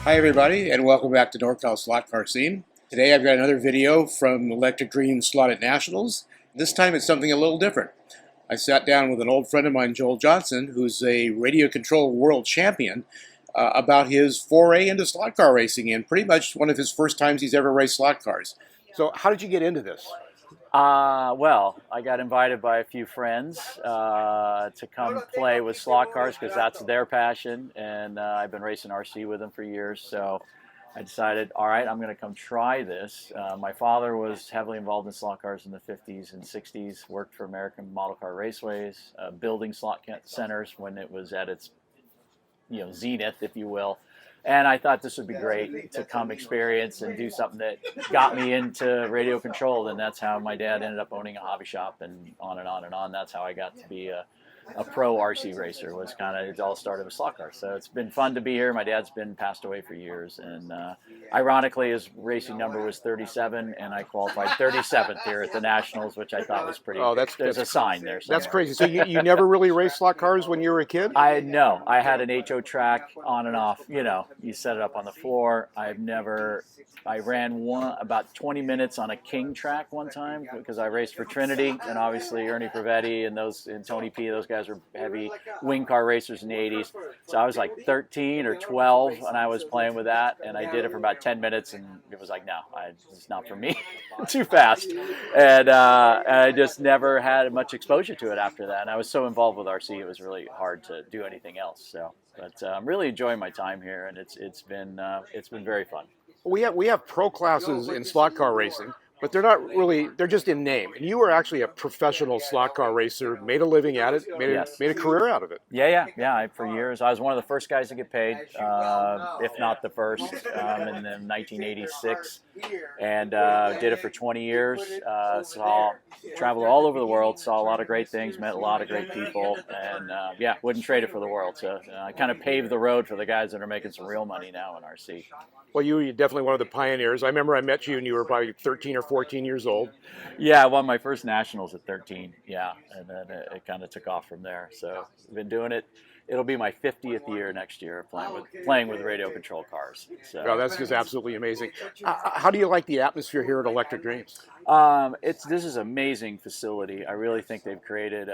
Hi everybody, and welcome back to NorCal Slot Car Scene. Today I've got another video from Electric Dream SlotIt Nationals. This time it's something a little different. I sat down with an old friend of mine, Joel Johnson, who's a radio control world champion, about his foray into slot car racing, and pretty much one of his first times he's ever raced slot cars. So how did you get into this? Well, I got invited by a few friends to come play with slot cars because that's their passion, and I've been racing RC with them for years. So I decided, all right, I'm going to come try this. My father was heavily involved in slot cars in the 50s and 60s, worked for American Model Car Raceways, building slot centers when it was at its zenith, if you will. And I thought this would be great to come experience and do something that got me into radio control. And that's how my dad ended up owning a hobby shop, and on and on and on. That's how I got to be a pro RC racer. It all started with slot cars. So it's been fun to be here. My dad's been passed away for years, and ironically his racing number was 37, and I qualified 37th here at the Nationals, which I thought was pretty. Oh, there's a sign there somewhere. That's crazy. So you never really raced slot cars when you were a kid? I had an HO track on and off. You set it up on the floor. I ran about 20 minutes on a King track one time because I raced for Trinity, and obviously Ernie Prevetti and Tony P, those guys were heavy wing car racers in the 80s. So I was like 13 or 12 and I was playing with that, and I did it for about 10 minutes, and it was like, no, it's not for me. Too fast. And I just never had much exposure to it after that. And I was so involved with RC, it was really hard to do anything else. But I'm really enjoying my time here, and it's been very fun. We have pro classes in slot car racing, but they're just in name. And you were actually a professional slot car racer, made a living at it, made a career out of it. Yeah. For years, I was one of the first guys to get paid, if not the first, in 1986, and did it for 20 years. Traveled all over the world, saw a lot of great things, met a lot of great people, and wouldn't trade it for the world. So I kind of paved the road for the guys that are making some real money now in RC. Well, you're definitely one of the pioneers. I remember I met you and you were probably 13 or 14 years old. Yeah, I won my first nationals at 13. Yeah, and then it kind of took off from there. So I've been doing it. It'll be my 50th year next year playing with radio control cars. So well, that's just absolutely amazing. How do you like the atmosphere here at Electric Dreams? This is an amazing facility. I really think they've created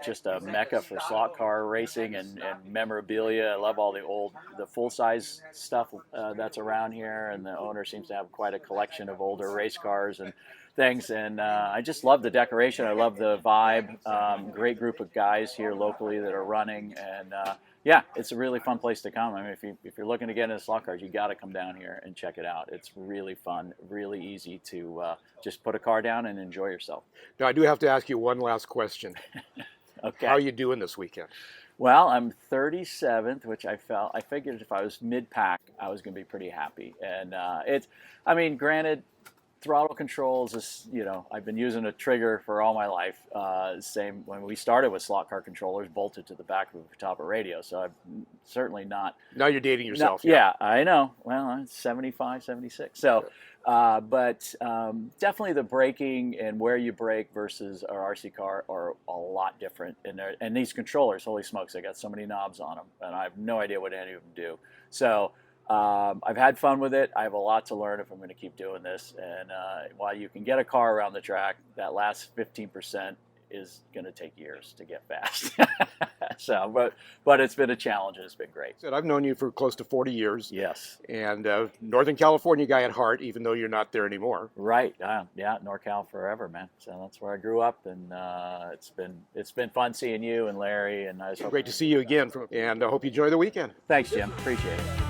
just a mecca for slot car racing and memorabilia. I love all the full-size stuff that's around here, and the owner seems to have quite a collection of older race cars and things, and I just love the decoration. I love the vibe. Great group of guys here locally that are running, and it's a really fun place to come. I mean, if you're looking to get into slot cars, you got to come down here and check it out. It's really fun, really easy to just put a car down and enjoy yourself. Now, I do have to ask you one last question. Okay. How are you doing this weekend? Well, I'm 37th, which I figured if I was mid-pack, I was going to be pretty happy. And granted, throttle controls is, I've been using a trigger for all my life. Same when we started with slot car controllers bolted to the back of the top of radio. So I'm certainly not. Now you're dating yourself. Yeah, I know. Well, I'm 75, 76. So, but definitely the braking and where you brake versus our RC car are a lot different. And these controllers, holy smokes, they got so many knobs on them, and I have no idea what any of them do. So I've had fun with it. I have a lot to learn if I'm going to keep doing this. And while you can get a car around the track, that last 15% is going to take years to get fast. But it's been a challenge, and it's been great. I've known you for close to 40 years. Yes. And Northern California guy at heart, even though you're not there anymore. Right. Yeah, NorCal forever, man. So that's where I grew up, and it's been fun seeing you and Larry. And great to see you again, and I hope you enjoy the weekend. Thanks, Jim. Appreciate it.